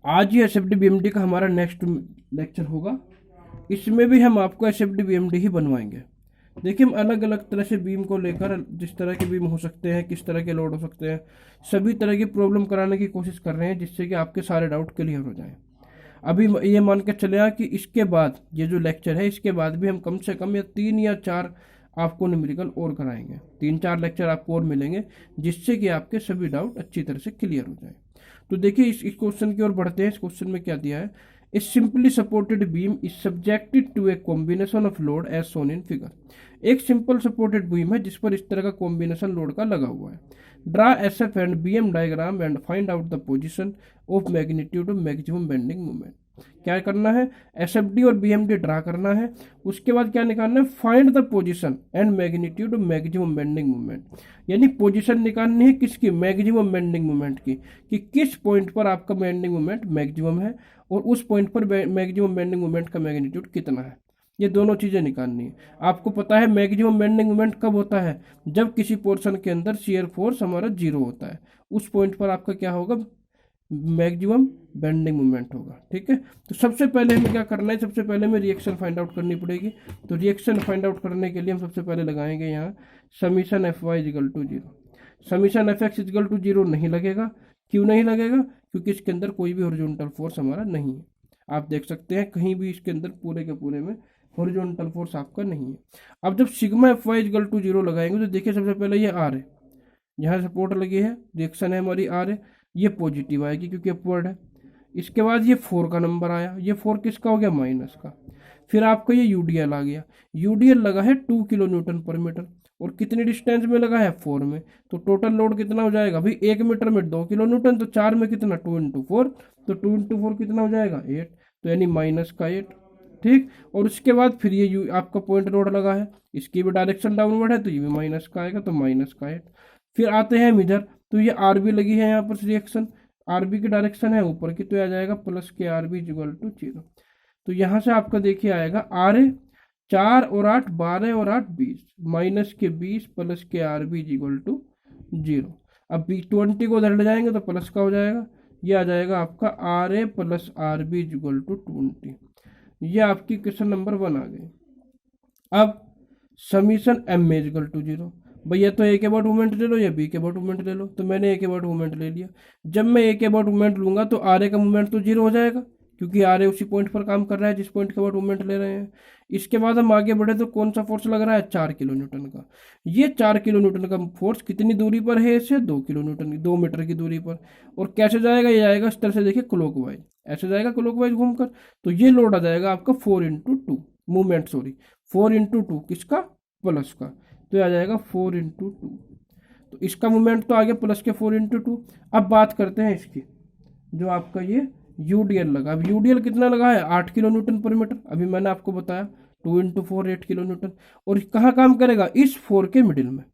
आज ये SFD BMD का हमारा नेक्स्ट लेक्चर होगा। इसमें भी हम आपको एसएफडी बीएमडी ही बनवाएंगे। देखिए, हम अलग अलग तरह से बीम को लेकर जिस तरह के बीम हो सकते हैं, किस तरह के लोड हो सकते हैं, सभी तरह की प्रॉब्लम कराने की कोशिश कर रहे हैं, जिससे कि आपके सारे डाउट क्लियर हो जाएं। अभी ये मान के चले कि इसके बाद ये जो लेक्चर है, इसके बाद भी हम कम से कम या 3 या 4 आपको न्यूमेरिकल और कराएंगे। 3-4 लेक्चर आपको और मिलेंगे, जिससे कि आपके सभी डाउट अच्छी तरह से क्लियर हो जाए। तो देखिए, इस क्वेश्चन की ओर बढ़ते हैं। इस क्वेश्चन में क्या दिया है? A simply supported beam is subjected to a combination of load as shown in figure. एक सिंपल सपोर्टेड बीम है जिस पर इस तरह का कॉम्बिनेशन लोड का लगा हुआ है। Draw SF and BM diagram and find out the position of magnitude of maximum bending moment. क्या करना है? एसएफडी और बीएमडी ड्रा करना है। उसके बाद क्या निकालना है? Find the position and magnitude of maximum bending moment. यानी पोजीशन निकालनी है किसकी? मैक्सिमम बेंडिंग मोमेंट की, कि किस पॉइंट पर आपका बेंडिंग मोमेंट मैक्सिमम है और उस पॉइंट पर मैक्सिमम बेंडिंग मोमेंट का मैग्नीट्यूड कितना है। ये दोनों चीजें निकालनी है। आपको पता है मैक्सिमम बेंडिंग मोमेंट कब होता है? जब किसी पोर्शन के अंदर शियर फोर्स हमारा 0 होता है। उस पॉइंट पर आपका क्या होगा? मैक्सिमम बेंडिंग मोमेंट होगा। ठीक है, तो सबसे पहले हमें क्या करना है? सबसे पहले हमें रिएक्शन फाइंड आउट करनी पड़ेगी। तो रिएक्शन फाइंड आउट करने के लिए हम सबसे पहले लगाएंगे यहाँ summation F Y equal to 0। Summation F X equal to 0 नहीं लगेगा। क्यों नहीं लगेगा? क्योंकि इसके अंदर कोई भी हॉरिजॉन्टल फोर्स हमारा नहीं है। आप देख सकते हैं कहीं भी इसके अंदर पूरे के पूरे में हॉरिजॉन्टल फोर्स आपका नहीं है। अब जब sigma F Y equal to 0 लगाएंगे तो देखिए, सबसे पहले ये आर है, यहाँ सपोर्ट लगी है, रिएक्शन है हमारी आर है, ये पॉजिटिव आएगी क्योंकि अपवर्ड है। इसके बाद ये 4 का नंबर आया, ये 4 किसका हो गया? माइनस का। फिर आपका ये यूडीएल आ गया। यूडीएल लगा है 2 किलो न्यूटन पर मीटर, और कितनी डिस्टेंस में लगा है? 4 में। तो टोटल लोड कितना हो जाएगा भाई? 1 मीटर में 2 किलो न्यूटन, तो 4 में कितना? 2 इंटू 4। तो 2 इंटू 4 कितना हो जाएगा? 8। तो यानी माइनस का 8। ठीक, और उसके बाद फिर ये आपका पॉइंट लोड लगा है, इसकी भी डायरेक्शन डाउनवर्ड है, तो ये भी माइनस का आएगा, तो माइनस का 8। फिर आते हैं हम इधर, तो ये आर बी लगी है यहाँ पर रिएक्शन, आर बी की डायरेक्शन है ऊपर की, तो आ जाएगा प्लस के आर बी इक्वल टू 0। तो यहाँ से आपका देखिए आएगा आर ए 4 और 8 12 और 8 20, माइनस के 20 प्लस के आर बी इक्वल टू 0। अब 20 को उधर ले जाएंगे तो प्लस का हो जाएगा, ये आ जाएगा आपका R A plus R B equal to 20। ये आपकी क्वेश्चन नंबर 1 आ गई। अब summation M A equal to 0। भैया तो ए के अबाउट मूवमेंट ले लो या बी के अबाउट मूवमेंट ले लो, तो मैंने ए के अबाउट मूवमेंट ले लिया। जब मैं ए के अबाउट मूवमेंट लूंगा तो आर ए का मूवमेंट तो 0 हो जाएगा, क्योंकि आर ए उसी पॉइंट पर काम कर रहा है जिस पॉइंट के अबाउट मूवमेंट ले रहे हैं। इसके बाद हम आगे बढ़े तो कौन सा फोर्स लग रहा है? 4 किलो न्यूटन का। ये 4 किलो न्यूटन का फोर्स कितनी दूरी पर है? इससे 2 किलो न्यूटन की, 2 मीटर की दूरी पर। और कैसे जाएगा? ये जाएगा इस तरह से, देखिए क्लॉकवाइज, ऐसे जाएगा क्लॉकवाइज घूमकर। तो ये लोड आ जाएगा आपका 4 इंटू 2 मूवमेंट, सॉरी 4 इंटू 2 किसका? प्लस का। तो आ जाएगा 4 इंटू 2। तो इसका मूवमेंट तो आ गया प्लस के 4 इंटू 2। अब बात करते हैं इसकी, जो आपका ये यूडीएल लगा। अब यूडीएल कितना लगा है? 8 किलो न्यूटन पर मीटर। अभी मैंने आपको बताया 2 इंटू 4 8 किलो न्यूटन। और कहाँ काम करेगा? इस 4 के मिडिल में,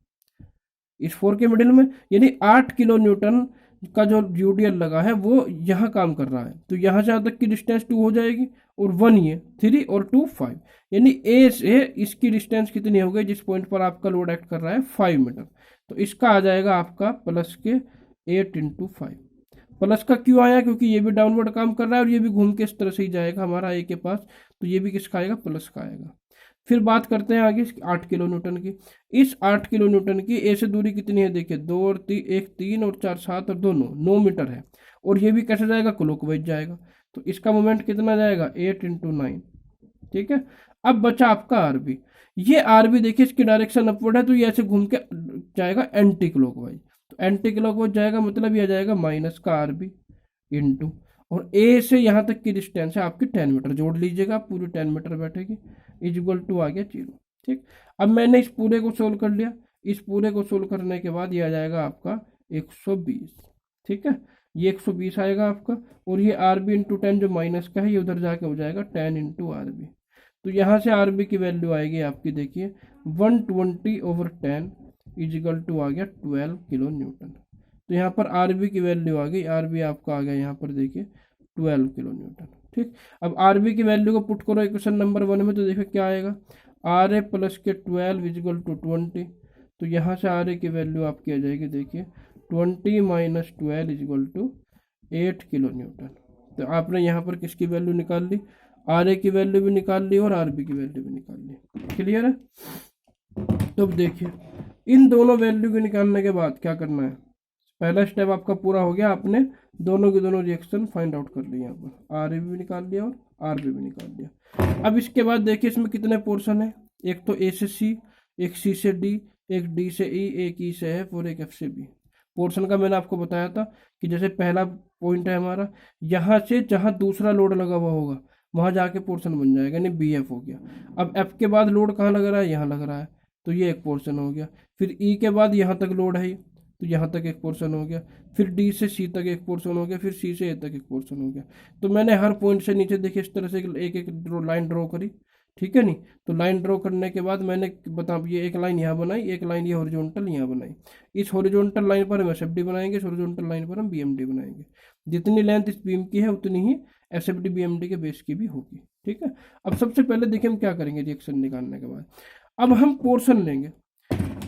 इस 4 के मिडिल में, यानी 8 किलो न्यूटन का जो यूडीएल लगा है वो यहाँ काम कर रहा है। तो यहाँ से यहाँ तक की डिस्टेंस 2 हो जाएगी, और 1 ये 3 और 2 5, यानी ए से इसकी डिस्टेंस कितनी हो गई जिस पॉइंट पर आपका लोड एक्ट कर रहा है? 5 मीटर। तो इसका आ जाएगा आपका प्लस के 8 इंटू 5। प्लस का क्यों आया? क्योंकि ये भी डाउनवर्ड काम कर रहा है और ये भी घूम के इस तरह से ही जाएगा हमारा ए के पास, तो ये भी किसका आएगा? प्लस का आएगा। फिर बात करते हैं आगे 8 किलो न्यूटन की। इस 8 किलो न्यूटन की ए से दूरी कितनी है? देखिए 2 और 3, 1 3 और 4 7 और 2 9 मीटर है। और ये भी कैसे जाएगा? क्लॉकवाइज जाएगा। तो इसका मोमेंट कितना जाएगा? 8 इंटू 9। ठीक है, अब बचा आपका आरबी। ये आरबी देखिए इसकी डायरेक्शन अपवर्ड है, तो ये ऐसे घूम के जाएगा एंटी क्लॉकवाइज। तो एंटी क्लॉकवाइज जाएगा, मतलब ये आ जाएगा माइनस का आरबी इंटू, और ए से यहाँ तक की डिस्टेंस है आपकी 10 मीटर, जोड़ लीजिएगा पूरी 10 मीटर बैठेगी, इज इक्वल टू आ गया 0। ठीक, अब मैंने इस पूरे को सोल्व कर लिया। इस पूरे को सोल्व करने के बाद ये आ जाएगा आपका 120। ठीक है, ये 120 आएगा आपका, और ये आर बी इंटू 10 जो माइनस का है ये उधर जाके हो जाएगा 10 इंटू आर बी। तो यहाँ से आर बी की वैल्यू आएगी आपकी, देखिए 120/10 इज इक्वल टू आ गया 12 किलो न्यूटन। तो यहाँ पर आर बी की वैल्यू आ गई, आर बी आपका आ गया यहाँ पर देखिए 12 किलो न्यूटन। ठीक, अब आर बी की वैल्यू को पुट करो इक्वेशन नंबर 1 में, तो देखो क्या आएगा? आर ए प्लस के 12 इजिकल टू 20। तो यहाँ से आर ए की वैल्यू आपकी आ जाएगी, देखिए 20 minus 12 equal to 8 kilo newton. तो आपने यहाँ पर किसकी वैल्यू निकाल ली, आर ए की वैल्यू भी निकाल ली और आर बी की वैल्यू भी निकाल ली। क्लियर है? तो अब देखिए इन दोनों वैल्यू के निकालने के बाद क्या करना है, पहला स्टेप आपका पूरा हो गया, आपने दोनों के दोनों रिएक्शन फाइंड आउट कर लिए। यहाँ पर आर ए भी निकाल लिया और आर बी भी निकाल लिया। अब इसके बाद देखिए इसमें कितने पोर्शन है, एक तो ए से सी, एक सी से डी, एक डी से ई, एक ई से एफ और एक एफ से बी। पोर्शन का मैंने आपको बताया था कि जैसे पहला पॉइंट है हमारा, यहाँ से जहाँ दूसरा लोड लगा हुआ होगा वहाँ जाके पोर्शन बन जाएगा, यानी बी एफ हो गया। अब एफ के बाद लोड कहाँ लग रहा है, यहाँ लग रहा है, तो ये एक पोर्शन हो गया। फिर ई के बाद यहाँ तक लोड है तो यहाँ तक एक पोर्शन हो गया। फिर डी से सी तक एक पोर्शन हो गया। फिर सी से ए तक एक पोर्शन हो गया। तो मैंने हर पॉइंट से नीचे देखिए इस तरह से एक एक लाइन ड्रॉ करी, ठीक है नहीं। तो लाइन ड्रॉ करने के बाद मैंने ये एक लाइन यहाँ बनाई, एक लाइन ये हॉरिजॉन्टल यहाँ बनाई। इस हॉरिजॉन्टल लाइन पर हम एसएफडी बनाएंगे, इस हॉरिजॉन्टल लाइन पर हम बीएमडी बनाएंगे। जितनी लेंथ इस बीम की है उतनी ही एसएफडी बीएमडी के बेस की भी होगी, ठीक है। अब सबसे पहले देखिए हम क्या करेंगे रिएक्शन निकालने के बाद, अब हम पोर्शन लेंगे।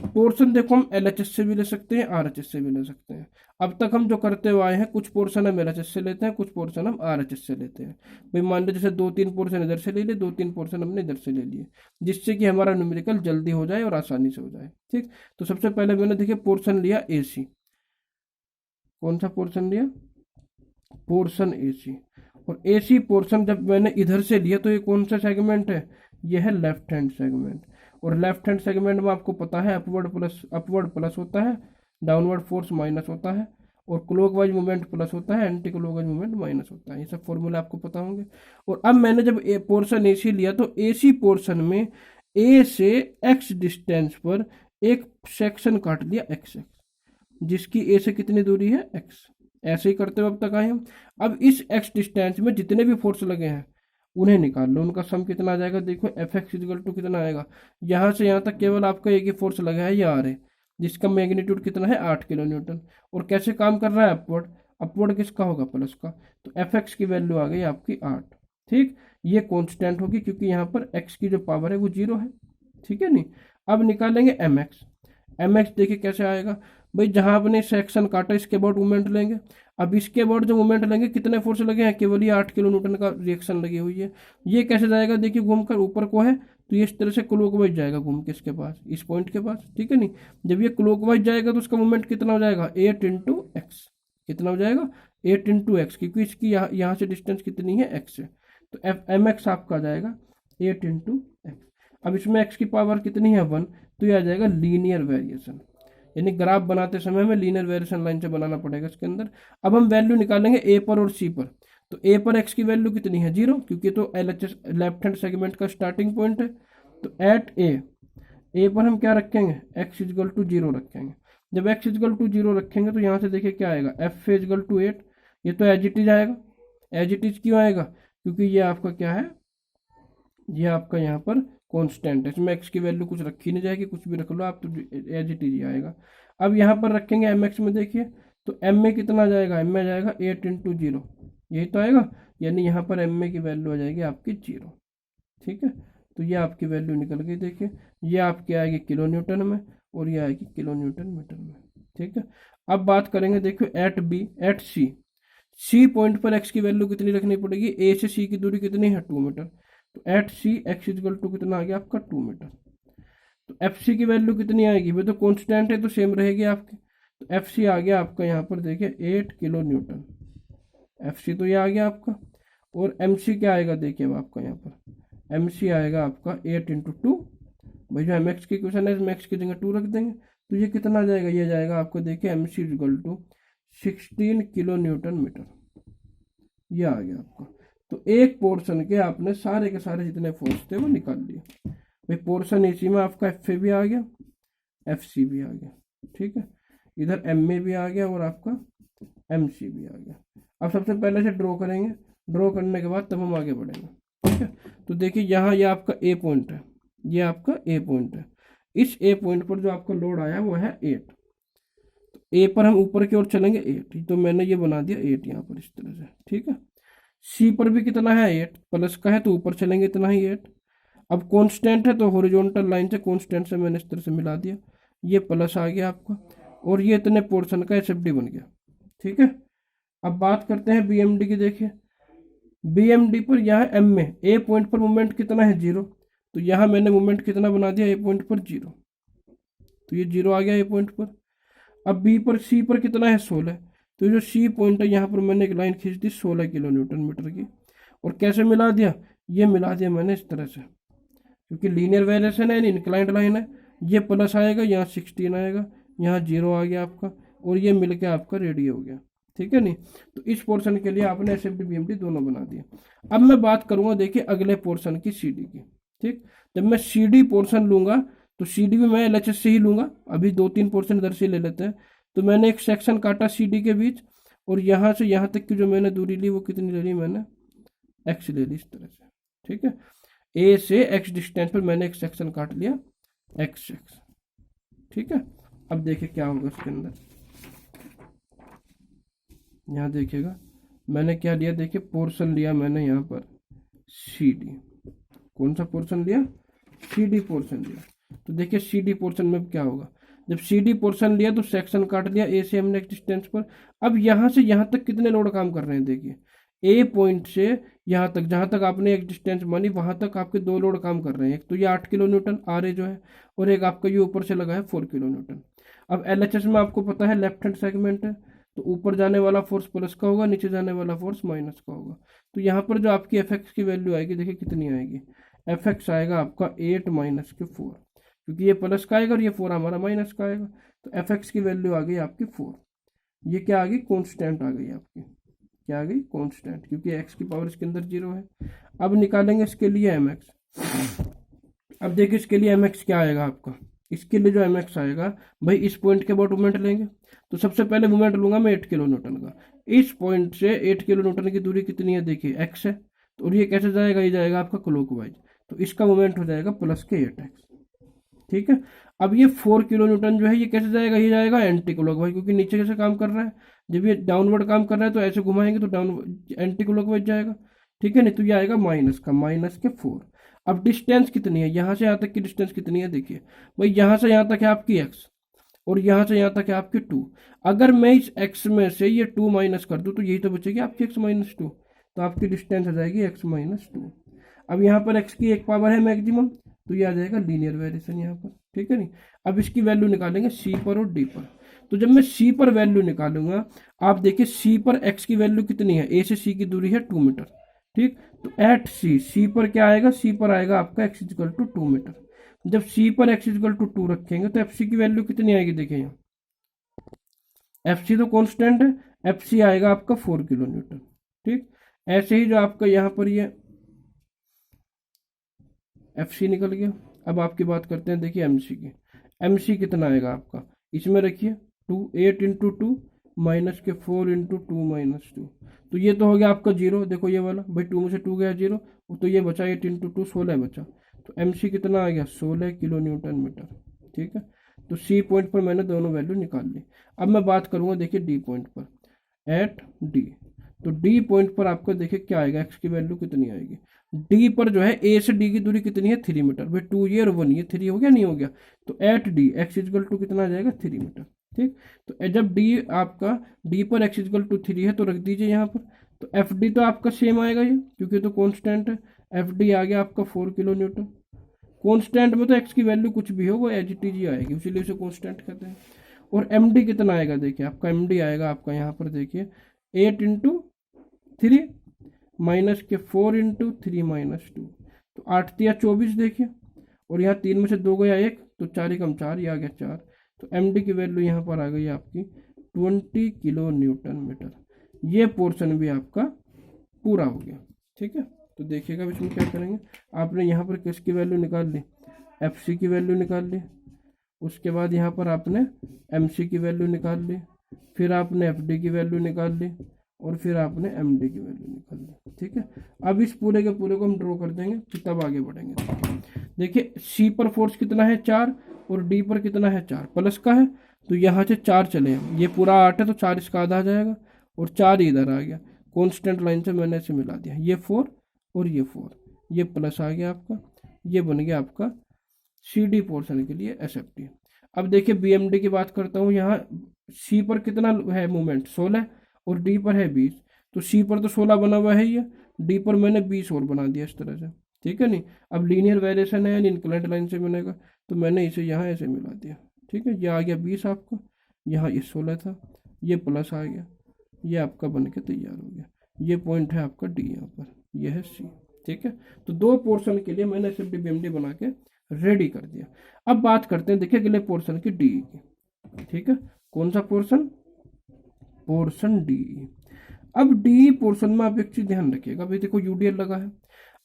पोर्शन देखो हम एलएचएस से भी ले सकते हैं, आरएचएस से भी ले सकते हैं। अब तक हम जो करते हुए आए हैं, कुछ पोर्शन हम एलएचएस से लेते हैं, कुछ पोर्शन हम आरएचएस से लेते हैं। भाई मान लो जैसे 2-3 पोर्शन इधर से ले लिए, 2-3 पोर्शन हमने इधर से ले लिए, जिससे कि हमारा न्यूमेरिकल जल्दी हो जाए और आसानी से हो जाए, ठीक। तो सबसे पहले मैंने देखिए पोर्शन लिया एसी। कौन सा पोर्शन लिया, पोर्शन एसी। और एसी पोर्शन जब मैंने इधर से लिया तो ये कौन सा सेगमेंट है, ये है लेफ्ट हैंड सेगमेंट। और लेफ्ट हैंड सेगमेंट में आपको पता है अपवर्ड प्लस होता है, डाउनवर्ड फोर्स माइनस होता है, और क्लॉकवाइज मूवमेंट प्लस होता है, एंटी क्लॉकवाइज मूवमेंट माइनस होता है। ये सब फॉर्मूला आपको पता होंगे। और अब मैंने जब पोर्शन एसी लिया तो एसी पोर्शन में ए से एक्स डिस्टेंस पर एक सेक्शन काट लिया एक्स एक्स, जिसकी ए से कितनी दूरी है एक्स। ऐसे ही करते हुए अब तक आए हम। अब इस एक्स डिस्टेंस में जितने भी फोर्स लगे हैं उन्हें निकाल लो, उनका सम कितना आ जाएगा। देखो एफ एक्स इजल टू कितना आएगा, यहाँ से यहाँ तक केवल आपका एक ही फोर्स लगा है, ये आर है, जिसका मैग्नीट्यूड कितना है 8 किलो न्यूटन। और कैसे काम कर रहा है, अपवर्ड। अपवर्ड किसका होगा, प्लस का। तो एफ एक्स की वैल्यू आ गई आपकी 8, ठीक। ये कॉन्स्टेंट होगी क्योंकि यहाँ पर एक्स की जो पावर है वो 0 है, ठीक है नहीं। अब निकालेंगे एम एक्स। एम एक्स देखिए कैसे आएगा, भाई जहां आपने सेक्शन काटा इसके बाद मूवमेंट लेंगे। अब इसके बाद जो मूवमेंट लेंगे कितने फोर्स लगे हैं, केवल ये 8 किलो न्यूटन का रिएक्शन लगी हुई है। ये कैसे जाएगा, देखिए घूमकर ऊपर को है तो ये इस तरह से क्लॉकवाइज जाएगा घूम के इसके पास, इस पॉइंट के पास, ठीक है नहीं। जब ये क्लॉकवाइज जाएगा तो उसका मूवमेंट कितना हो जाएगा, 8 इंटू एक्स। कितना हो जाएगा, 8 इंटू एक्स, क्योंकि इसकी यहाँ से डिस्टेंस कितनी है एक्स से। तो एम एक्स आपका आ जाएगा 8 इंटू एक्स। अब इसमें एक्स की पावर कितनी है 1, तो ये आ जाएगा लीनियर वेरिएशन, यानी ग्राफ बनाते समय हमें लीनियर वेरिएशन लाइन से बनाना पड़ेगा इसके अंदर। अब हम वैल्यू निकालेंगे ए पर और सी पर। तो ए पर एक्स की वैल्यू कितनी है 0, क्योंकि तो एलएचएस लेफ्ट हैंड सेगमेंट का स्टार्टिंग पॉइंट है। तो एट ए पर हम क्या रखेंगे, एक्स इजगल टू 0 रखेंगे। जब एक्स इजगल टू 0 रखेंगे तो यहाँ से देखिए क्या आएगा, एफ इजगल टू 8। ये तो एज इट इज आएगा। एज इट इज क्यों आएगा, क्योंकि ये आपका क्या है, ये आपका यहाँ पर कांस्टेंट है, इसमें एक्स की वैल्यू कुछ रखी नहीं जाएगी, कुछ भी रख लो आप, तो एज इट इज आएगा। अब यहाँ पर रखेंगे एम एक्स में, देखिए तो एम में कितना आ जाएगा, एम में आ जाएगा 8 इंटू 0, यही तो आएगा। यानी यहाँ पर एम में की वैल्यू आ जाएगी आपकी 0, ठीक है। तो ये आपकी वैल्यू निकल गई, देखिए ये आपकी आएगी किलो न्यूटन में और ये आएगी किलो न्यूटन मीटर में, ठीक है। अब बात करेंगे, देखो एट सी पॉइंट पर एक्स की वैल्यू कितनी रखनी पड़ेगी, ए से सी की दूरी कितनी है 2 मीटर। तो at C X equal to कितना आ गया आपका 2 मीटर। तो एफ सी की वैल्यू कितनी आएगी, भाई तो कॉन्स्टेंट है तो सेम रहेगी आपकी। तो एफ सी आ गया आपका यहाँ पर देखिए 8 किलो न्यूटन, एफ सी तो ये आ गया आपका। और एम सी क्या आएगा, देखिए अब आपका यहाँ पर एम सी आएगा आपका 8 इंटू 2। भाई जो एम एक्स की क्वेश्चन है इसमें एक्स की जगह 2 रख देंगे, तो ये कितना आ जाएगा, ये जाएगा आपको देखिए M C equal to 16 kilo newton metre, ये आ गया आपका। तो एक पोर्शन के आपने सारे के सारे जितने फोर्स थे वो निकाल लिए। भाई पोर्शन एसी में आपका एफ ए भी आ गया, एफ सी भी आ गया, ठीक है। इधर एम ए भी आ गया और आपका एम सी भी आ गया। अब सबसे पहले से ड्रॉ करेंगे, ड्रॉ करने के बाद तब हम आगे बढ़ेंगे, ठीक है। तो देखिए यहाँ ये आपका ए पॉइंट है, ये आपका ए पॉइंट है। इस ए पॉइंट पर जो आपका लोड आया वो है 8। तो ए पर हम ऊपर की ओर चलेंगे 8, तो मैंने ये बना दिया 8 यहाँ पर इस तरह से, ठीक है। सी पर भी कितना है 8, प्लस का है तो ऊपर चलेंगे इतना ही 8। अब कांस्टेंट है तो हॉरिजॉन्टल लाइन से कांस्टेंट से मैंने इस तरह से मिला दिया, ये प्लस आ गया आपका, और ये इतने पोर्शन का एसएफडी बन गया, ठीक है। अब बात करते हैं बीएमडी की। देखिए बी एम डी पर यहाँ एम में ए पॉइंट पर मोमेंट कितना है 0, तो यहाँ मैंने मोमेंट कितना बना दिया ए पॉइंट पर 0, तो ये 0 आ गया ए पॉइंट पर। अब बी पर सी पर कितना है 16, तो जो सी पॉइंट है यहाँ पर मैंने एक लाइन खींच दी 16 किलो न्यूटन मीटर की। और कैसे मिला दिया, ये मिला दिया मैंने इस तरह से, क्योंकि लीनियर वेरिएशन है, इंक्लाइंड लाइन है, ये प्लस आएगा, यहाँ 16 आएगा, यहाँ 0 आ गया आपका, और ये मिल के आपका रेडी हो गया। ठीक है नहीं, तो इस पोर्शन के लिए आपने S F D B M D दोनों बना दिए। अब मैं बात करूंगा देखिए अगले पोर्शन की सी डी की। ठीक, जब मैं सी डी पोर्शन लूंगा तो सी डी भी मैं एल एच एस से ही लूंगा, अभी 2-3 पोर्शन इधर से ले लेते हैं। तो मैंने एक सेक्शन काटा सी डी के बीच, और यहाँ से यहाँ तक की जो मैंने दूरी ली वो कितनी ले ली मैंने, एक्स ले ली इस तरह से। ठीक है, ए से एक्स डिस्टेंस पर मैंने एक सेक्शन काट लिया एक्स एक्स। ठीक है, अब देखिए क्या होगा इसके अंदर, यहाँ देखिएगा मैंने क्या लिया, देखिए पोर्शन लिया मैंने यहाँ पर सी डी। कौन सा पोर्शन लिया, सी डी पोर्शन लिया। तो देखिए सी डी पोर्शन में क्या होगा, जब सी डी पोर्शन लिया तो सेक्शन काट दिया ए से हमने एक डिस्टेंस पर। अब यहाँ से यहाँ तक कितने लोड काम कर रहे हैं, देखिए ए पॉइंट से यहाँ तक, जहाँ तक आपने एक डिस्टेंस मानी वहाँ तक आपके 2 लोड काम कर रहे हैं। एक तो ये 8 किलो न्यूटन आर ए जो है, और एक आपका ये ऊपर से लगा है 4 किलो न्यूटन। अब एल एच एस में आपको पता है लेफ्ट हैंड सेगमेंट है, तो ऊपर जाने वाला फोर्स प्लस का होगा, नीचे जाने वाला फोर्स माइनस का होगा। तो यहाँ पर जो आपकी एफ एक्स की वैल्यू आएगी, देखिए कितनी आएगी, एफ एक्स आएगा आपका 8 माइनस के 4, क्योंकि ये प्लस का आएगा और ये 4 हमारा माइनस का आएगा। तो एफ एक्स की वैल्यू आ गई आपकी 4। ये क्या आ गई, कॉन्स्टेंट आ गई आपकी, क्या आ गई, कॉन्स्टेंट, क्योंकि एक्स की पावर इसके अंदर 0 है। अब निकालेंगे इसके लिए एम एक्स। अब देखिए इसके लिए एम एक्स क्या आएगा आपका, इसके लिए जो एम एक्स आएगा भाई, इस पॉइंट के अबाउट मोमेंट लेंगे। तो सबसे पहले मोमेंट लूंगा मैं 8 किलो न्यूटन का। इस पॉइंट से 8 किलो न्यूटन की दूरी कितनी है, देखिए एक्स है, तो और ये कैसे जाएगा, ये जाएगा आपका क्लॉकवाइज, तो इसका मोमेंट हो जाएगा प्लस के 8x। ठीक है, अब ये 4 किलो न्यूटन जो है ये कैसे जाएगा, ये जाएगा एंटी क्लॉकवाइज, क्योंकि नीचे कैसे काम कर रहा है, जब ये डाउनवर्ड काम कर रहा है तो ऐसे घुमाएंगे तो डाउन एंटी क्लॉकवाइज जाएगा। ठीक है नहीं, तो ये आएगा माइनस का, माइनस के 4। अब डिस्टेंस कितनी है, यहाँ से यहाँ तक की डिस्टेंस कितनी है, देखिए भाई यहाँ से यहाँ तक है आपकी x, और यहाँ से यहाँ तक है आपकी 2। अगर मैं इस x में से ये 2 माइनस कर दूँ तो यही तो बचेगी आपकी x माइनस 2, तो आपकी डिस्टेंस आ जाएगी x माइनस 2। अब यहाँ पर x की एक पावर है मैक्सिमम, तो ये आ जाएगा लीनियर वेरिएशन यहाँ पर। ठीक है नहीं, अब इसकी वैल्यू निकालेंगे c पर और d पर। तो जब मैं c पर वैल्यू निकालूंगा, आप देखिए c पर x की वैल्यू कितनी है, a से c की दूरी है 2 मीटर। ठीक, तो एट c पर क्या आएगा, c पर आएगा आपका x इक्वल टू 2 मीटर। जब c पर x इक्वल टू 2 रखेंगे तो एफ सी की वैल्यू कितनी आएगी, देखिए यहाँ एफ सी तो कांस्टेंट है, एफ सी आएगा आपका 4 किलो न्यूटन। ठीक, ऐसे ही जो आपका यहाँ पर ये एफ सी निकल गया। अब आपकी बात करते हैं देखिए एम सी की। एम सी कितना आएगा आपका, इसमें रखिए 2, 8 इंटू 2 माइनस के 4 इंटू 2 माइनस 2, तो ये तो हो गया आपका 0। देखो ये वाला भाई 2 में से 2 गया 0, तो ये बचा 8 इंटू 2 16 बचा। तो एम सी कितना आ गया, 16 किलो न्यूटन मीटर। ठीक है, तो सी पॉइंट पर मैंने दोनों वैल्यू निकाल ली। अब मैं बात करूंगा देखिए डी पॉइंट पर, एट डी। तो डी पॉइंट पर आपका देखिए क्या आएगा, एक्स की वैल्यू कितनी आएगी, डी पर जो है ए से डी की दूरी कितनी है 3 मीटर। भाई 2 ये और 1 ये, 3 हो गया नहीं हो गया, तो at d x equal to कितना आ जाएगा 3 मीटर। ठीक, तो जब डी आपका डी पर एक्स इजकल टू 3 है तो रख दीजिए यहाँ पर। तो एफ डी तो आपका सेम आएगा ये, क्योंकि तो कॉन्स्टेंट है। एफ डी आ गया आपका 4 किलो न्यूटन। कॉन्स्टेंट में तो एक्स की वैल्यू कुछ भी हो वो एच टी जी आएगी, इसीलिए उसे कॉन्स्टेंट कहते हैं। और एम डी कितना आएगा, देखिए आपका एम डी आएगा आपका यहाँ पर देखिए 8 इंटू 3 माइनस के 4 इंटू 3 माइनस 2, तो 8 तिया 24 देखिए, और यहाँ 3 में से 2 गया 1, तो 4 कम 4, ये आ गया 4। तो एम डी की वैल्यू यहाँ पर आ गई आपकी 20 किलो न्यूटन मीटर। ये पोर्शन भी आपका पूरा हो गया। ठीक है, तो देखिएगा इसमें क्या करेंगे, आपने यहाँ पर किसकी वैल्यू निकाल ली, एफ सी की वैल्यू निकाल ली, उसके बाद यहाँ पर आपने एम सी की वैल्यू निकाल ली, फिर आपने एफ डी की वैल्यू निकाल ली, और फिर आपने एम डी की वैल्यू निकाल ली। ठीक है, अब इस पूरे के पूरे को हम ड्रॉ कर देंगे, फिर तब आगे बढ़ेंगे। देखिए सी पर फोर्स कितना है 4, और डी पर कितना है 4, प्लस का है, तो यहाँ से 4 चले, ये पूरा 8 है तो 4 इसका आधा आ जाएगा, और 4 इधर आ गया, कॉन्स्टेंट लाइन से मैंने इसे मिला दिया, ये 4 और ये 4, ये प्लस आ गया आपका, ये बन गया आपका सी डी पोर्शन के लिए एस एफ टी। अब देखिए बी एम डी की बात करता हूँ, यहाँ सी पर कितना है मूवमेंट 16, और डी पर है 20, तो सी पर तो 16 बना हुआ है ये, डी पर मैंने 20 और बना दिया इस तरह से, ठीक है नहीं। अब लीनियर वेरिएशन है यानी इंक्लाइंड लाइन से बनेगा, तो मैंने इसे यहाँ ऐसे मिला दिया, ठीक है। ये आ गया 20 आपका, यहाँ ये 16 था, ये प्लस आ गया, ये आपका बन के तैयार हो गया। ये पॉइंट है आपका डी यहाँ पर, ये है सी, ठीक है। तो 2 पोर्शन के लिए मैंने एसएफडी बीएमडी बना के रेडी कर दिया। अब बात करते हैं देखिए अगले पोर्शन की, डी की, ठीक है। कौन सा पोर्शन? Portion D. अब डी पोर्शन में आप एक चीज ध्यान रखिएगा, भाई देखो यूडीएल लगा है।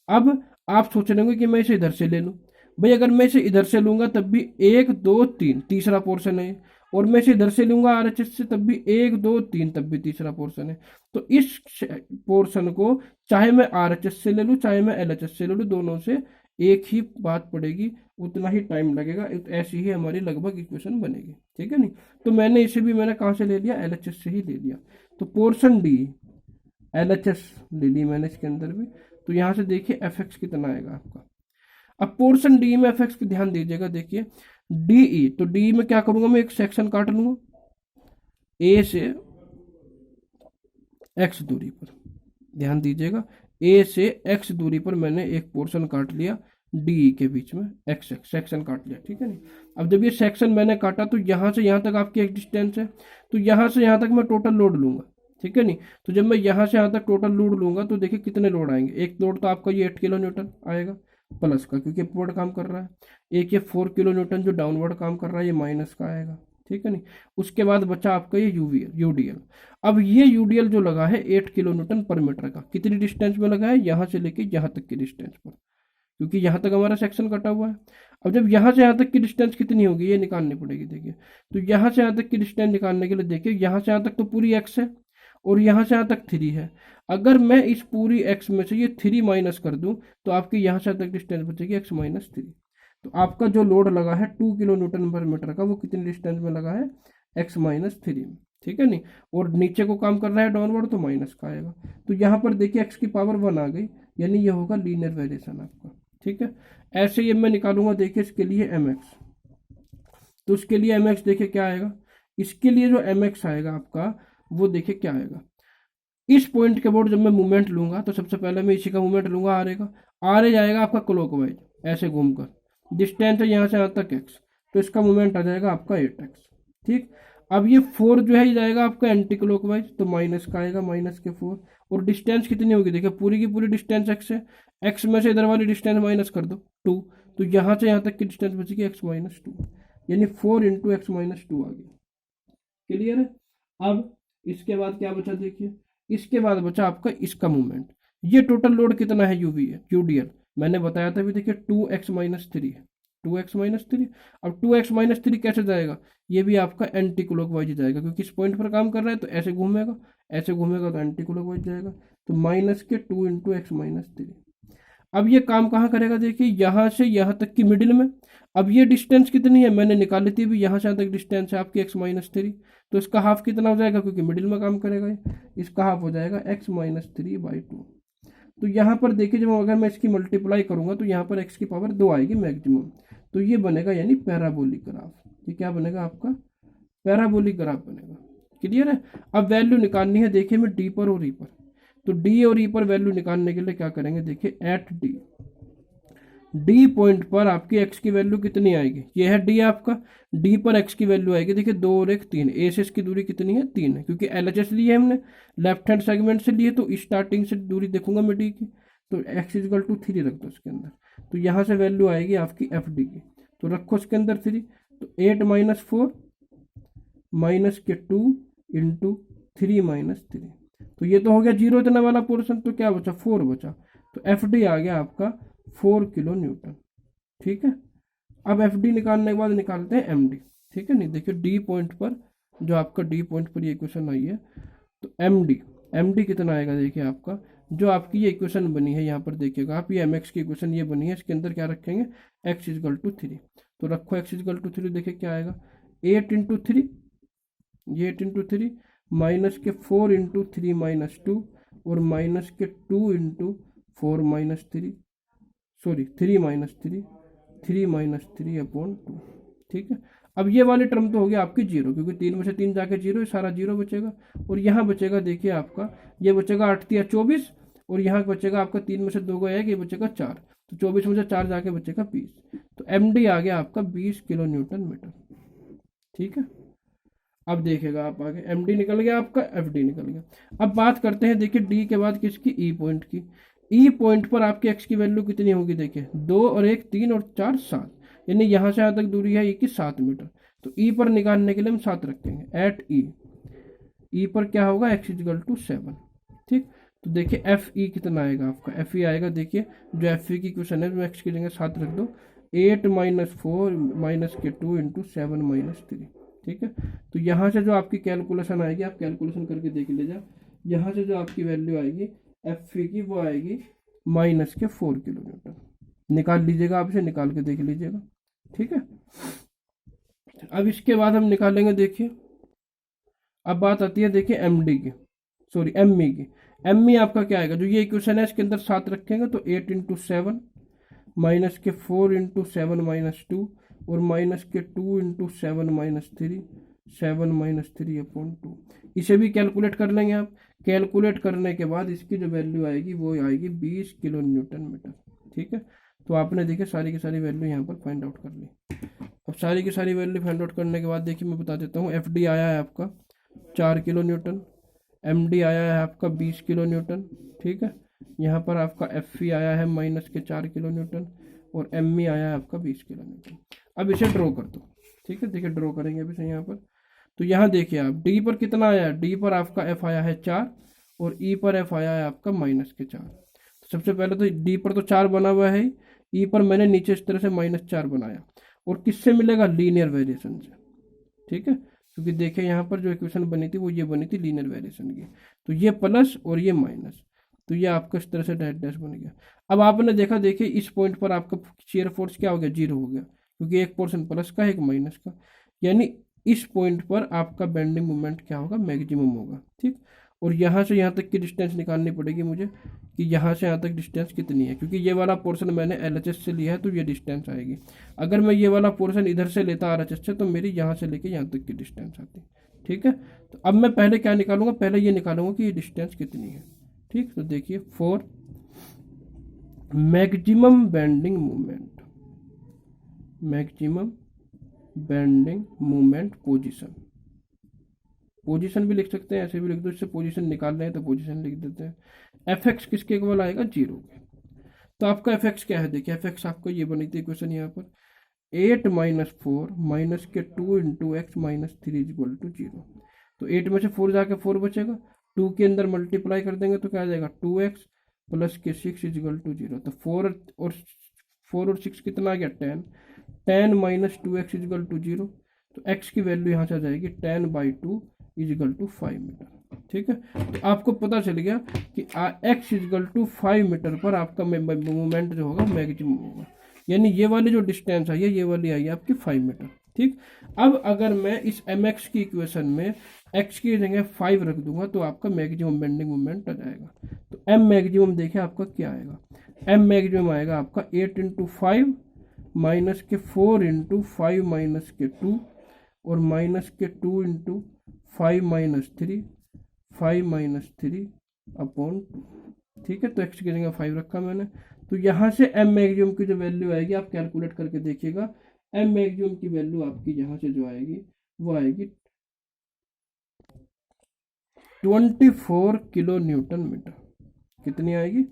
अब आप सोच रहे होंगे कि मैं इसे इधर से ले लूं, भाई अगर मैं इसे इधर से लूंगा तब भी 1 2 3 तीसरा पोर्शन है, और मैं इसे इधर से लूंगा आरएचएस से तब भी 1 2 3 तब भी तीसरा पोर्शन है। तो इस पोर्शन को चाहे मैं आरएचएस से ले लूं चाहे मैं एलएचएस से ले लूं, दोनों से एक ही बात पड़ेगी, उतना ही टाइम लगेगा, ऐसी ही हमारी लगभग इक्वेशन बनेगी, ठीक है नहीं। तो मैंने इसे भी मैंने कहाँ से ले लिया? एलएचएस से ही ले लिया। तो पोर्शन डी एलएचएस ले ली मैंने इसके अंदर भी। तो यहाँ से देखिए एफ एक्स कितना आएगा आपका। अब पोर्शन डी में एफ एक्स की ध्यान दीजिएगा, देखिए डीई, तो डी में क्या करूंगा मैं? एक सेक्शन काट लूंगा ए से एक्स दूरी पर, ध्यान दीजिएगा ए से एक्स दूरी पर मैंने एक पोर्शन काट लिया, डी के बीच में एक्स एक्स सेक्शन काट लिया, ठीक है नहीं। अब जब ये सेक्शन मैंने काटा तो यहाँ से यहाँ तक आपकी एक डिस्टेंस है, तो यहाँ से यहाँ तक मैं टोटल लोड लूंगा, ठीक है नहीं। तो जब मैं यहाँ से यहाँ तक टोटल लोड लूंगा तो देखिए कितने लोड आएंगे। एक लोड तो आपका ये 8 किलो न्यूटन आएगा प्लस का, क्योंकि अपवर्ड काम कर रहा है। एक ये 4 किलो न्यूटन जो डाउनवर्ड काम कर रहा है, ये माइनस का आएगा, ठीक है नहीं। उसके बाद बचा आपका ये यूडीएल। अब ये यूडीएल जो लगा है 8 किलो न्यूटन पर मीटर का, कितनी डिस्टेंस में लगा है? यहाँ से लेके यहाँ तक की डिस्टेंस पर, क्योंकि यहाँ तक हमारा सेक्शन कटा हुआ है। अब जब यहाँ से यहाँ तक की डिस्टेंस कितनी होगी ये निकालनी पड़ेगी, देखिए। तो यहाँ से यहाँ तक की डिस्टेंस निकालने के लिए देखिए यहाँ से यहाँ तक तो पूरी एक्स है और यहाँ से यहाँ तक 3 है। अगर मैं इस पूरी एक्स में से ये 3 माइनस कर दूं तो आपकी यहाँ से यहाँ तक डिस्टेंस बचेगी एक्स माइनस 3। तो आपका जो लोड लगा है 2 किलो न्यूटन पर मीटर का, वो कितनी डिस्टेंस में लगा है? एक्स माइनस 3 में, ठीक है नहीं। और नीचे को काम कर रहा है डाउनवर्ड, तो माइनस का आएगा। तो यहाँ पर देखिए एक्स की पावर 1 आ गई, यानी ये होगा लीनियर वेरिएशन आपका, ठीक है। ऐसे ही मैं निकालूंगा देखिए इसके लिए एम एक्स। तो उसके लिए एम एक्स देखिए क्या आएगा, इसके लिए जो एम एक्स आएगा आपका वो देखिए क्या आएगा। इस पॉइंट के बोर्ड जब मैं मूवमेंट लूंगा तो सबसे पहले मैं इसी का मूवमेंट लूंगा, आर ए का। आर ए जाएगा आपका क्लॉकवाइज ऐसे घूमकर, डिस्टेंस है यहाँ से यहाँ तक एक्स, तो इसका मूवमेंट आ जाएगा आपका 8x, ठीक। अब ये 4 जो है ये जाएगा आपका एंटी क्लॉकवाइज, तो माइनस का आएगा, माइनस के 4। और डिस्टेंस कितनी होगी देखिए, पूरी की पूरी डिस्टेंस एक्स है, एक्स में से इधर वाली डिस्टेंस माइनस कर दो 2, तो यहाँ से यहाँ तक की डिस्टेंस बचेगी एक्स माइनस 2, यानी 4 इंटू एक्स माइनस 2 आ गया। क्लियर है? अब इसके बाद क्या बचा देखिए, इसके बाद बचा आपका इसका मूवमेंट। ये टोटल लोड कितना है यूडीएल मैंने बताया था भी, देखिए 2x माइनस 3 है, 2x माइनस 3। अब 2x माइनस 3 कैसे जाएगा? ये भी आपका एंटी क्लॉकवाइज जाएगा, क्योंकि इस पॉइंट पर काम कर रहा है तो ऐसे घूमेगा, ऐसे घूमेगा तो एंटी क्लॉकवाइज जाएगा। तो माइनस के 2 इंटू एक्स माइनस 3। अब ये काम कहाँ करेगा देखिए, यहाँ से यहाँ तक की मिडिल में। अब ये डिस्टेंस कितनी है मैंने निकाली थी भी, यहाँ से यहाँ तक डिस्टेंस है आपकी एक्स माइनस 3, तो इसका हाफ कितना हो जाएगा, क्योंकि मिडिल में काम करेगा ये, इसका हाफ हो जाएगा एक्स माइनस 3/2। तो यहाँ पर देखिए जब अगर मैं इसकी मल्टीप्लाई करूंगा तो यहाँ पर एक्स की पावर 2 आएगी मैक्सिमम, तो ये बनेगा यानी पैराबोलिक ग्राफ। ये क्या बनेगा आपका? पैराबोलिक ग्राफ बनेगा। क्लियर है? अब वैल्यू निकालनी है देखिए मैं डी पर और ई पर। तो डी और ई पर वैल्यू निकालने के लिए क्या करेंगे देखिए, एट डी पॉइंट पर आपकी एक्स की वैल्यू कितनी आएगी, ये है डी आपका। डी पर एक्स की वैल्यू आएगी देखिए 2 और 1 3, ए से इसकी दूरी कितनी है 3 है, क्योंकि एलएचएस लिए हमने लेफ्ट हैंड सेगमेंट से लिए, तो स्टार्टिंग से दूरी देखूंगा मैं डी की, तो एक्स इजकल टू 3 रख दो उसके अंदर। तो यहाँ से वैल्यू आएगी आपकी एफ डी की, तो रखो उसके अंदर 3। तो 8 माइनस 4 माइनस के 2 इंटू 3 माइनस 3, तो ये तो हो गया जीरो इतना वाला पोर्शन। तो क्या बचा? 4 बचा। तो एफ डी आ गया आपका 4 किलो न्यूटन, ठीक है। अब एफ डी निकालने के बाद निकालते हैं एम डी, ठीक है नहीं। देखिए डी पॉइंट पर जो आपका डी पॉइंट पर ये इक्वेशन आई है, तो एम डी कितना आएगा देखिए आपका, जो आपकी ये इक्वेशन बनी है यहाँ पर देखिएगा आप, ये एम एक्स की इक्वेशन ये बनी है, इसके अंदर क्या रखेंगे एक्स इजकल टू 3। तो रखो एक्स इजकल टू 3, देखिए क्या आएगा 8 इंटू 3, ये 8 इंटू 3 माइनस के 4 इंटू 3 माइनस 2 और माइनस के 2 into 4 minus 3, sorry 3 minus 3, 3 minus 3/2, ठीक है। अब ये वाली टर्म तो हो गया आपकी जीरो, क्योंकि 3 में से 3 जाके जीरो, सारा जीरो बचेगा। और यहाँ बचेगा देखिए आपका, ये बचेगा 8 × 24 और यहाँ बचेगा आपका 3 में से 2 गया कि ये बचेगा 4, तो 24 में से 4 जाके बचेगा 20। तो MD आ गया आपका 20 किलो न्यूटन मीटर। ठीक है, अब देखेगा आप आगे, MD निकल गया आपका, FD निकल गया। अब बात करते हैं देखिए D के बाद किसकी, E पॉइंट की। E पॉइंट पर आपके X की वैल्यू कितनी होगी, देखिए 2 और 1 3 और 4 7, यानी यहाँ से यहाँ तक दूरी है E की 7 मीटर। तो E पर निकालने के लिए हम 7 रखेंगे एट E पर क्या होगा, x इजिकल टू 7। ठीक, तो देखिए FE कितना आएगा आपका, FE आएगा, देखिए जो FE की क्वेश्चन है, x की जगह 7 रख दो, 8 माइनस 4 माइनस के 2 इंटू 7 माइनस 3। ठीक है, तो यहाँ से जो आपकी कैलकुलेशन आएगी, आप कैलकुलेशन करके देख लीजिए, यहाँ से जो आपकी वैल्यू आएगी FE की, वो आएगी माइनस के 4 किलो न्यूटन। निकाल लीजिएगा, आप इसे निकाल के देख लीजिएगा। ठीक है, अब इसके बाद हम निकालेंगे, देखिए अब बात आती है देखिए MD की, सॉरी ME की। ME आपका क्या आएगा, जो ये इक्वेशन है इसके अंदर 7 रखेंगे तो 8 इंटू 7 माइनस के 4 इंटू 7 माइनस 2 और माइनस के 2 इंटू 7 माइनस 3, 7 माइनस 3 अपॉन 2। इसे भी कैलकुलेट कर लेंगे आप। कैलकुलेट करने के बाद इसकी जो वैल्यू आएगी वो आएगी 20 किलो न्यूटन मीटर। ठीक है, तो आपने देखिए सारी की सारी वैल्यू यहाँ पर फाइंड आउट कर ली। अब सारी की सारी वैल्यू फाइंड आउट करने के बाद देखिए मैं बता देता हूँ, FD आया है आपका 4 किलो न्यूटन, MD आया है आपका 20 किलो न्यूटन। ठीक है, यहाँ पर आपका FE आया है माइनस के 4 किलो न्यूटन और ME आया है आपका 20 किलो न्यूटन। अब इसे ड्रॉ कर दो। ठीक है, देखिए ड्रॉ करेंगे अभी से यहाँ पर। तो यहाँ देखिए आप D पर कितना आया है, D पर आपका F आया है 4 और E पर F आया है आपका माइनस के 4। तो सबसे पहले तो D पर तो 4 बना हुआ है, E पर मैंने नीचे इस तरह से -4 बनाया, और किससे मिलेगा, लीनियर वेरिएशन से। ठीक है, क्योंकि देखिए यहाँ पर जो इक्वेशन बनी थी वो ये बनी थी लीनियर वेरिएशन की, तो ये प्लस और ये माइनस, तो ये आपका इस तरह से डैश डैश बन गया। अब आपने देखा, देखिए इस पॉइंट पर आपका शियर फोर्स क्या हो गया, 0 हो गया, क्योंकि एक पोर्शन प्लस का एक माइनस का, यानी इस पॉइंट पर आपका बेंडिंग मोमेंट क्या होगा, मैक्सिमम होगा। ठीक, और यहाँ से यहाँ तक की डिस्टेंस निकालनी पड़ेगी मुझे कि यहाँ से यहाँ तक डिस्टेंस कितनी है, क्योंकि ये वाला पोर्शन मैंने LHS से लिया है तो ये डिस्टेंस आएगी। अगर मैं ये वाला पोर्शन इधर से लेता RHS से तो मेरी यहाँ से लेके यहाँ तक की डिस्टेंस आती। ठीक है, तो अब मैं पहले क्या निकालूंगा, पहले ये निकालूंगा कि ये डिस्टेंस कितनी है। ठीक, तो देखिए for maximum bending moment, maximum bending moment position, position भी लिख सकते हैं, ऐसे भी लिख दो, इससे पोजीशन निकाल रहे हैं तो पोजीशन लिख देते हैं। FX किसके इक्वल आएगा, 0 के। तो आपका FX क्या है, देखिए FX आपको ये बनी थी क्वेश्चन यहाँ पर, 8 माइनस 4 माइनस के 2 into x minus 3 equal to 0। तो 8 में से 4 जाके 4 बचेगा, 2 के अंदर मल्टीप्लाई कर देंगे तो क्या आ जाएगा, 2x प्लस के 6 इक्वल टू 0। तो 4 और 6 कितना आ गया, 10, 10 माइनस 2x इक्वल टू 0। तो x की वैल्यू यहाँ से आ जाएगी 10/2 इजिकल टू 5 मीटर। ठीक है, तो आपको पता चल गया कि x इजिकल टू 5 मीटर पर आपका मूवमेंट जो होगा मैक्सिमम होगा, यानी ये वाली जो डिस्टेंस आई है ये वाली आई है आपकी 5 मीटर। ठीक, अब अगर मैं इस mx की इक्वेशन में x की जगह 5 रख दूंगा तो आपका मैक्सिमम बेंडिंग मोमेंट आ जाएगा। तो m मैक्सिमम देखिए आपका क्या आएगा, m मैक्सिमम आएगा आपका 8 इंटू 5 माइनस के 4 इंटू 5 माइनस के 2 और माइनस के 2 इंटू 5 माइनस 3, 5 माइनस 3 अपॉन 2। ठीक है, तो x की जगह 5 रखा मैंने। तो यहाँ से m मैक्सिमम की जो वैल्यू आएगी आप कैलकुलेट करके देखिएगा, m मैक्सिमम की वैल्यू आपकी यहाँ से जो आएगी वो आएगी 24 किलो न्यूटन मीटर। कितनी आएगी,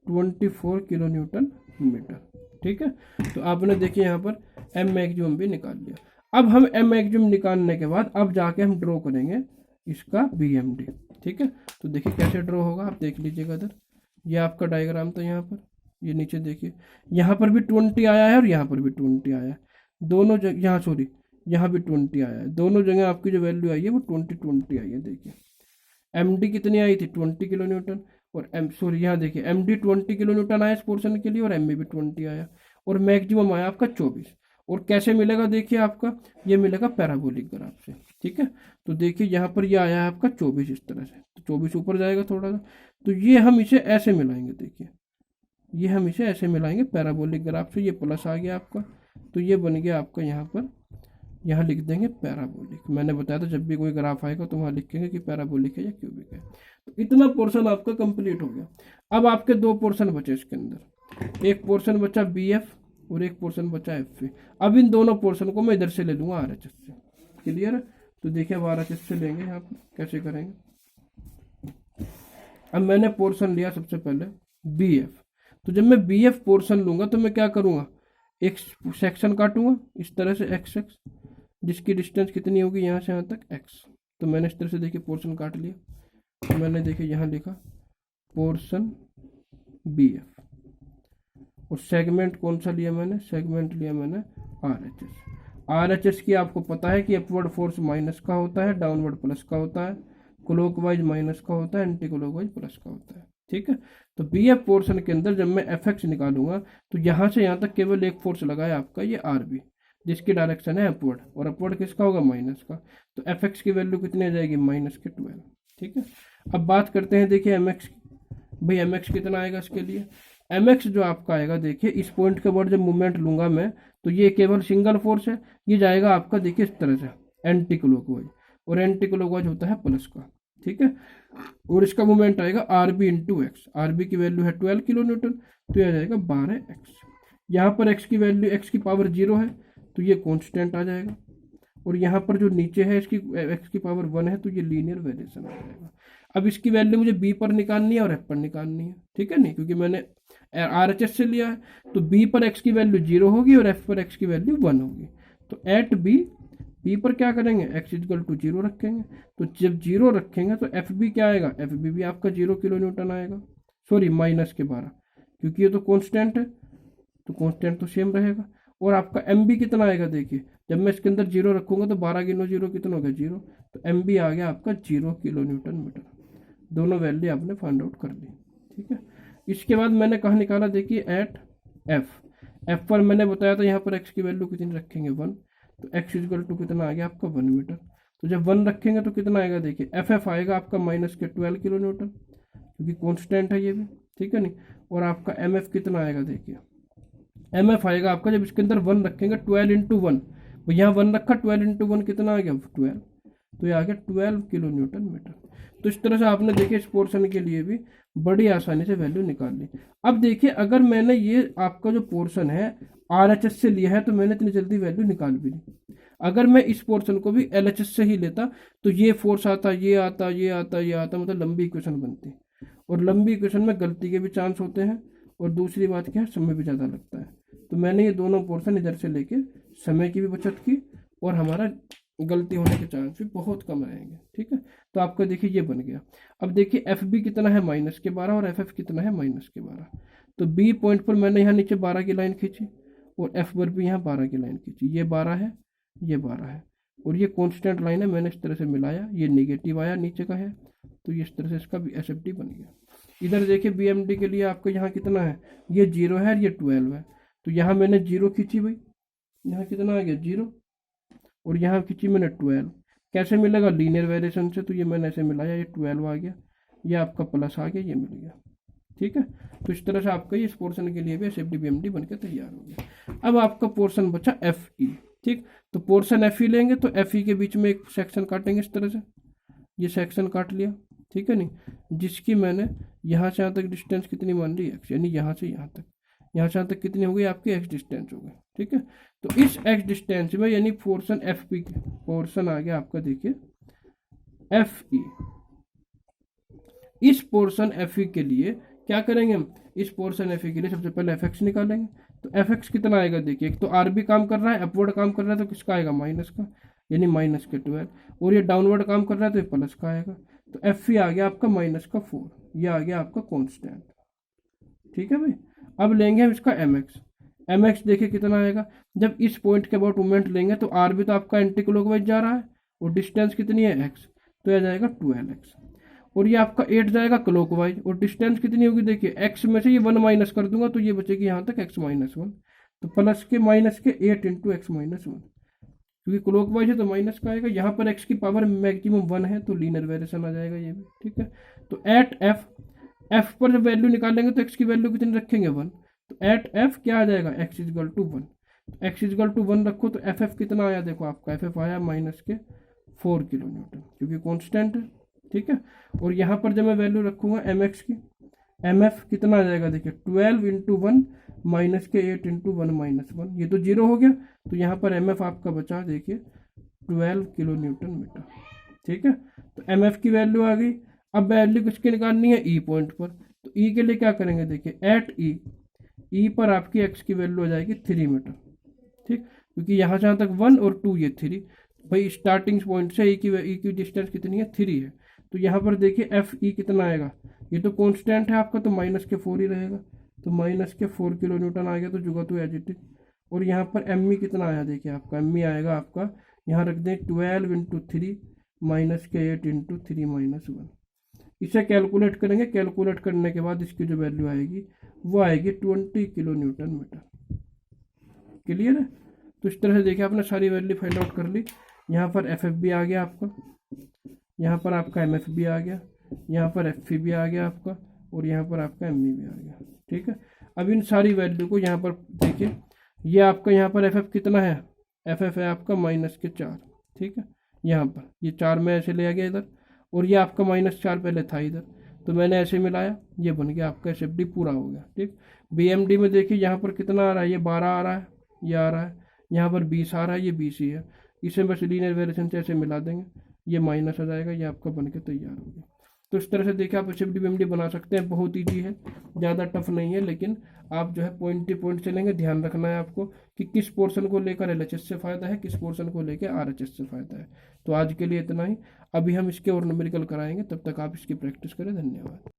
24 किलो न्यूटन मीटर। ठीक है, तो आपने देखिए यहाँ पर m मैक्सिमम भी निकाल लिया। अब हम m मैक्सिमम निकालने के बाद अब जाके हम ड्रॉ करेंगे इसका BMD। ठीक है, तो देखिए कैसे ड्रॉ होगा, आप देख लीजिएगा इधर, ये आपका डायग्राम था यहाँ पर, ये नीचे देखिए यहाँ पर भी 20 आया है और यहाँ पर भी 20 आया है, दोनों जगह, यहाँ सॉरी यहाँ भी 20 आया है, दोनों जगह आपकी जो वैल्यू आई है वो 20 आई है। देखिए MD कितनी आई थी, 20 किलो न्यूटन, और यहाँ देखिए MD 20 किलो न्यूटन आया इस पोर्शन के लिए और ME भी 20 आया, और मैक्सिमम आया आपका 24। और कैसे मिलेगा, देखिए आपका ये मिलेगा पैराबोलिक ग्राफ से। ठीक है, तो देखिए यहाँ पर ये आया है आपका 24 इस तरह से, तो 24 ऊपर जाएगा थोड़ा सा, तो ये हम इसे ऐसे मिलाएंगे, देखिए ये हम इसे ऐसे मिलाएंगे पैराबोलिक ग्राफ से, ये प्लस आ गया आपका, तो ये बन गया आपका यहाँ पर यहाँ लिख देंगे पैराबोलिक। मैंने बताया था जब भी कोई ग्राफ आएगा तो वहाँ लिखेंगे कि पैराबोलिक है या क्यूबिक है। तो इतना पोर्शन आपका कंप्लीट हो गया। अब आपके दो पोर्शन बचे इसके अंदर, एक पोर्शन बचा बी एफ और एक पोर्शन बचा एफ ए। अब इन दोनों पोर्शन को मैं इधर से ले लूँगा आर एच एस से। क्लियर है? तो देखिए अब आर एच एस से लेंगे यहाँ पर, कैसे करेंगे। अब मैंने पोर्शन लिया सबसे पहले बी एफ। तो जब मैं बी एफ पोर्शन लूँगा तो मैं क्या करूँगा, एक सेक्शन काटूंगा इस तरह से एक्स एक्स, जिसकी डिस्टेंस कितनी होगी यहाँ से यहाँ तक एक्स। तो मैंने इस तरह से देखिए पोर्शन काट लिया। तो मैंने देखिए यहाँ लिखा पोर्शन बी एफ, और सेगमेंट कौन सा लिया मैंने, सेगमेंट लिया मैंने R H S. R H S की आपको पता है कि अपवर्ड फोर्स माइनस का होता है, डाउनवर्ड प्लस का होता है, क्लॉकवाइज माइनस का होता है, एंटी क्लॉकवाइज प्लस का होता है। ठीक है? तो बी एफ पोर्शन के अंदर जब मैं एफ एक्स निकालूंगा तो यहाँ से यहाँ तक केवल एक फोर्स लगा है आपका ये आर बी, जिसकी डायरेक्शन है अपवर्ड, और अपवर्ड किसका होगा, माइनस का। तो एफ एक्स की वैल्यू कितनी आ जाएगी, माइनस के 12। ठीक है? अब बात करते हैं देखिए एम एक्स की। भाई एम एक्स कितना आएगा इसके लिए, एम एक्स जो आपका आएगा देखिए इस पॉइंट के बाद जब मूवमेंट लूंगा मैं तो ये केवल सिंगल फोर्स है, ये जाएगा आपका देखिए इस तरह से एंटी क्लॉकवाइज, और एंटी क्लॉकवाइज होता है प्लस का। ठीक है? और इसका मोमेंट आएगा R B into x. R B की वैल्यू है 12 किलो न्यूटन, तो यह आ जाएगा 12 एक्स। यहाँ पर एक्स की वैल्यू, एक्स की पावर 0 है तो ये कांस्टेंट आ जाएगा, और यहाँ पर जो नीचे है इसकी एक्स की पावर 1 है तो ये लीनियर वेरिएशन आ जाएगा। अब इसकी वैल्यू मुझे बी पर निकालनी है और एफ पर निकालनी है। ठीक है नहीं, क्योंकि मैंने आर एच एस से लिया है, तो बी पर एक्स की वैल्यू 0 होगी और एफ पर एक्स की वैल्यू 1 होगी। तो एट बी पर क्या करेंगे, एक्स इक्वल टू 0 रखेंगे। तो जब 0 रखेंगे तो एफ बी क्या आएगा, एफ बी भी आपका 0 किलो न्यूटन आएगा, सॉरी माइनस के 12, क्योंकि ये तो कांस्टेंट है तो कांस्टेंट तो सेम रहेगा। और आपका एम बी कितना आएगा देखिए, जब मैं इसके अंदर 0 रखूंगा तो 12 गिनो 0 कितना होगा 0, तो एम बी आ गया आपका 0 किलो न्यूटन मीटर। दोनों वैल्यू आपने फाइंड आउट कर ली। ठीक है? इसके बाद मैंने कहाँ निकाला देखिए एट एफ पर मैंने बताया था यहाँ पर एक्स की वैल्यू कितनी रखेंगे 1, तो एक्स इक्वल टू कितना आ गया आपका 1 मीटर। तो जब 1 रखेंगे तो कितना आएगा देखिए, एफ आएगा आपका माइनस के 12 किलो न्यूटन, क्योंकि कॉन्स्टेंट है ये भी। ठीक है नहीं, और आपका एम एफ कितना आएगा देखिए, एम एफ आएगा आपका जब इसके अंदर 1 रखेंगे 12 इंटू 1, यहाँ 1 रखा 12 इंटू 1 कितना आ गया 12, तो ये आ गया 12 किलो न्यूटन मीटर। तो इस तरह से आपने देखिए इस पोर्शन के लिए भी बड़ी आसानी से वैल्यू निकाल ली। अब देखिए अगर मैंने ये आपका जो पोर्शन है आर एच एस से लिया है तो मैंने इतनी जल्दी वैल्यू निकाल भी ली। अगर मैं इस पोर्शन को भी एल एच एस से ही लेता तो ये फोर्स आता, ये आता, ये आता, ये आता, मतलब लंबी इक्वेशन बनती, और लंबी इक्वेशन में गलती के भी चांस होते हैं, और दूसरी बात क्या है, समय भी ज़्यादा लगता है। तो मैंने ये दोनों पोर्शन इधर से लेके समय की भी बचत की, और हमारा गलती होने के चांस भी बहुत कम रहेंगे। ठीक है? तो आपका देखिए ये बन गया। अब देखिए एफ बी कितना है माइनस के 12 और एफ एफ कितना है माइनस के 12। तो बी पॉइंट पर मैंने यहाँ नीचे 12 की लाइन खींची, और एफ पर भी यहाँ 12 की लाइन खींची। ये 12 है, ये 12 है, और ये कॉन्स्टेंट लाइन है, मैंने इस तरह से मिलाया, ये निगेटिव आया नीचे का है, तो ये इस तरह से इसका भी एस एफ डी बन गया। इधर देखिए बी एम डी के लिए आपको यहाँ कितना है, ये 0 है, ये 12 है, तो यहाँ मैंने 0 खींची भाई, यहाँ कितना आ गया 0, और यहाँ खींची मैंने 12। कैसे मिलेगा, लीनियर वेरिएशन से, तो ये मैंने ऐसे मिलाया, ये 12 आ गया, ये आपका प्लस आ गया, ये मिल गया। ठीक है? तो इस तरह से आपका ये इस पोर्शन के लिए भी S F D B M D बन के तैयार हो गया। अब आपका पोर्शन बचा एफ ई। ठीक, तो पोर्शन एफ ई लेंगे तो एफ ई के बीच में एक सेक्शन काटेंगे इस तरह से, ये सेक्शन काट लिया। ठीक है नहीं, जिसकी मैंने यहाँ से यहाँ तक डिस्टेंस कितनी मान ली एक्स, यानी यहाँ से यहाँ तक, यहाँ से यहाँ तक कितनी हो गई आपकी एक्स डिस्टेंस हो गई। ठीक है? तो इस एक्स डिस्टेंस में यानी पोर्शन एफ पी पोर्शन आ गया आपका देखिए एफ ई। इस पोर्शन एफ ई के लिए क्या करेंगे हम, इस पोर्शन एफ ई के लिए सबसे पहले एफ एक्स निकालेंगे। तो एफ एक्स कितना आएगा देखिए, एक तो आर बी काम कर रहा है, अपवर्ड काम कर रहा है, तो किसका आएगा माइनस का, यानी माइनस के 12, और ये डाउनवर्ड काम कर रहा है तो ये प्लस का आएगा। तो एफ ई आ गया आपका माइनस का 4, ये आ गया आपका कॉन्स्टेंट। ठीक है भाई? अब लेंगे हम इसका एम एक्स। एम एक्स देखिए कितना आएगा, जब इस पॉइंट के अबाउट मूवमेंट लेंगे तो आर भी तो आपका एंटी क्लॉकवाइज जा रहा है, और डिस्टेंस कितनी है एक्स, तो यह जाएगा 12x, और ये आपका 8 जाएगा क्लॉकवाइज, और डिस्टेंस कितनी होगी देखिए, एक्स में से ये 1 माइनस कर दूंगा तो ये बचेगी यहाँ तक x माइनस 1, तो प्लस के माइनस के 8 इंटू एक्स माइनस 1, क्योंकि क्लॉकवाइज है तो माइनस का आएगा। यहाँ पर x की पावर मैक्सिमम 1 है तो लीनियर वेरिएशन आ जाएगा ये भी। ठीक है? तो एट एफ पर जब वैल्यू निकालेंगे तो x की वैल्यू कितनी रखेंगे 1, तो एट एफ क्या आ जाएगा x equal to 1। X equal to 1 रखो तो एफ एफ कितना आया, देखो आपका एफ एफ आया माइनस के 4 किलो न्यूटन, क्योंकि कॉन्स्टेंट है, ठीक है। और यहाँ पर जब मैं वैल्यू रखूंगा एम एक्स की, एम एफ कितना आ जाएगा, देखिए 12 इंटू 1 माइनस के 8 इंटू 1 माइनस 1, ये तो जीरो हो गया, तो यहाँ पर एम एफ आपका बचा देखिए 12 किलो न्यूटन मीटर, ठीक है। तो एम एफ की वैल्यू आ गई। अब वैल्यू किसकी निकालनी है, ई पॉइंट पर, तो ई के लिए क्या करेंगे, देखिए एट ई पर आपकी एक्स की वैल्यू आ जाएगी 3 मीटर, ठीक, क्योंकि यहाँ जहाँ तक 1 और 2 ये 3, भाई स्टार्टिंग पॉइंट से ई की डिस्टेंस कितनी है, 3 है। तो यहाँ पर देखिए एफ ई कितना आएगा, ये तो कांस्टेंट है आपका, तो माइनस के 4 ही रहेगा, तो माइनस के 4 किलो न्यूटन आ गया, तो जुगा तो एज इट इज। और यहाँ पर एम ई कितना आया, देखिए आपका एम ई आएगा आपका, यहाँ रख दें 12 इंटू 3 माइनस के 8 इंटू 3 माइनस 1। इसे कैलकुलेट करेंगे, कैलकुलेट करने के बाद इसकी जो वैल्यू आएगी वो आएगी 20 किलो न्यूटन मीटर। क्लियर है। तो इस तरह से देखिए आपने सारी वैल्यू फाइंड आउट कर ली। यहाँ पर एफ एफ भी आ गया आपका, यहाँ पर आपका एम एफ भी आ गया, यहाँ पर एफ भी आ गया आपका, और यहाँ पर आपका एम भी आ गया, ठीक है। अब इन सारी वैल्यू को यहाँ पर देखिए, ये आपका यहाँ पर एफ एफ कितना है, एफ एफ है आपका माइनस के 4, ठीक है। यहाँ पर ये 4 में ऐसे ले आ गया इधर, और ये आपका माइनस 4 पहले था इधर, तो मैंने ऐसे मिलाया, ये बन गया आपका एस एफ डी पूरा हो गया, ठीक। बी एम डी में देखिए यहाँ पर कितना आ रहा है, ये 12 आ रहा है, ये आ रहा है, यहाँ पर 20 आ रहा है, ये 20 ही है। इसे बस लीनियर वेरिएशन से ऐसे मिला देंगे, ये माइनस आ जाएगा, ये आपका बन के तैयार हो गया। तो इस तरह से देखिए आप S F D B M D बना सकते हैं, बहुत ईजी है, ज़्यादा टफ नहीं है, लेकिन आप जो है पॉइंट टू पॉइंट चलेंगे। ध्यान रखना है आपको कि किस पोर्शन को लेकर एल एच एस से फ़ायदा है, किस पोर्शन को लेकर आर एच एस से फ़ायदा है। तो आज के लिए इतना ही, अभी हम इसके और न्यूमेरिकल कराएंगे, तब तक आप इसकी प्रैक्टिस करें। धन्यवाद।